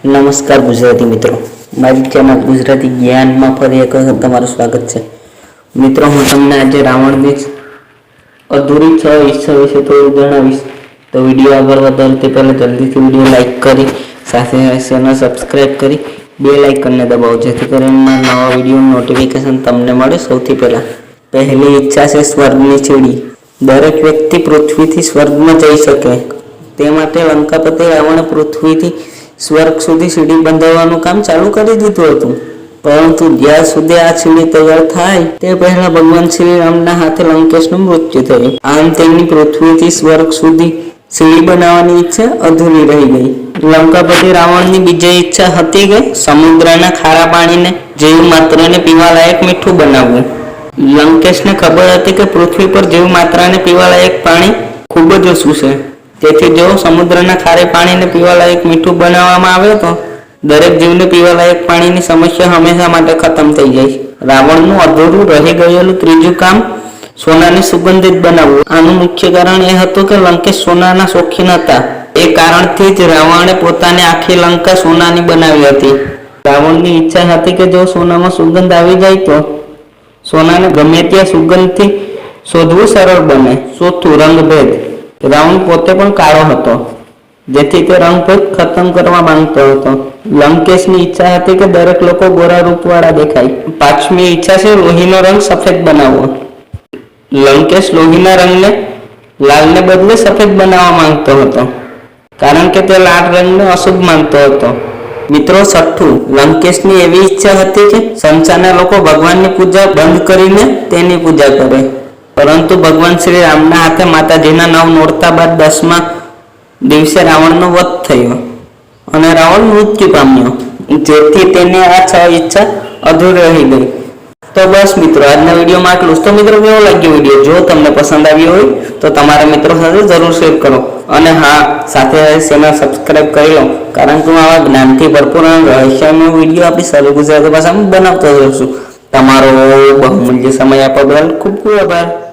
નમસ્કાર ગુજરાતી મિત્રો, મારી ચેનલ ગુજરાતી જ્ઞાનમાં ફરી એક વખત તમારું સ્વાગત છે। મિત્રો, હું તમને આજે રાવણની અધૂરી 6 ઈચ્છા વિશે થોડું જણાવીશ। તો વિડીયો આગળ વધારે તે પહેલાં જલ્દીથી વિડીયો લાઇક કરી સાથે ચેનલ સબસ્ક્રાઈબ કરી બેલ આઇકનને દબાવો, જેથી કરીને નવા વિડીયોનું નોટિફિકેશન તમને મળે સૌથી પહેલાં। પહેલી ઈચ્છા છે સ્વર્ગની સીડી। દરેક વ્યક્તિ પૃથ્વીથી સ્વર્ગમાં જઈ શકે તે માટે લંકાપતિ રાવણે પૃથ્વીથી સ્વર્ગ સુધી સીડી બંધાવવાનું કામ ચાલુ કરી દીધું હતું, પરંતુ જ્યાં સુધી આ સીડી તૈયાર થાય તે પહેલા ભગવાન શ્રી રામના હાથે લંકેશનું મૃત્યુ થયું। આમ તેમની પૃથ્વીથી સ્વર્ગ સુધી સીડી બનાવવાની ઈચ્છા અધૂરી રહી ગઈ। લંકાપતિ રાવણની બીજી ઈચ્છા હતી કે સમુદ્રના ખારા પાણીને જીવ માત્રને પીવા લાયક મીઠું બનાવવું। લંકેશને ખબર હતી કે પૃથ્વી પર જીવ માત્રને પીવા લાયક પાણી ખૂબ જ ઓછું છે, તેથી જો સમુદ્રના ખારે પાણીને પીવાલાયક મીઠું બનાવવામાં આવે તો દરેક જીવને પીવાલાયક પાણીની સમસ્યા હંમેશા માટે ખતમ થઈ જાય। રાવણનું અધૂરું રહી ગયેલું ત્રીજું કામ સોનાને સુગંધિત બનાવવું। આનું મુખ્ય કારણ એ હતું કે લંકેશ સોનાના શોખીન હતા। એ કારણથી જ રાવણે પોતાની આખી લંકા સોનાની બનાવી હતી। રાવણની ઈચ્છા હતી કે જો સોનામાં સુગંધ આવી જાય તો સોનાને ગમે ત્યાં સુગંધથી શોધવું સરળ બને। ચોથું, રંગભેદ। રાવણ પોતે પણ કાળો હતો, જેથી તે રંગભેદ ખતમ કરવા માંગતો હતો। લંકેશની ઈચ્છા હતી કે દરેક લોકો ગોરા રૂપવાળા દેખાય। પાંચમી ઈચ્છા છે લોહીનો રંગ સફેદ બનાવવો। લંકેશ લોહીના રંગને લાલને બદલે સફેદ બનાવવા માંગતો હતો, કારણ કે તે લાલ રંગને અશુભ માનતો હતો। મિત્રો, છઠ્ઠું, લંકેશની એવી ઈચ્છા હતી કે સંસારના લોકો ભગવાનની પૂજા બંધ કરીને તેની પૂજા કરે, પરંતુ ભગવાન શ્રી રામના હાથે માતાજીના નામ નોરતા બાદ 10મા દિવસે રાવણનો વધ થયો અને રાવણ મૃત્યુ પામ્યો, જેથી તેને આ 6 ઈચ્છા અધૂરી રહી ગઈ। તો બસ મિત્રો, આજના વિડીયોમાં આટલું જ। તો મિત્રો, કેવો લાગ્યો વિડીયો? જો તમને પસંદ આવ્યો હોય તો તમારા મિત્રો સાથે જરૂર શેર કરો, અને હા, સાથે ચેનલ સબસ્ક્રાઈબ કરી લો, કારણ કે હું આવા જ્ઞાનથી ભરપૂર રહસ્યમય વિડીયો આપણી સરળ ગુજરાતી ભાષામાં બનાવતો રહું છું। તમારો બહુમૂલ્ય સમય આપવા બદલ ખૂબ ખૂબ આભાર।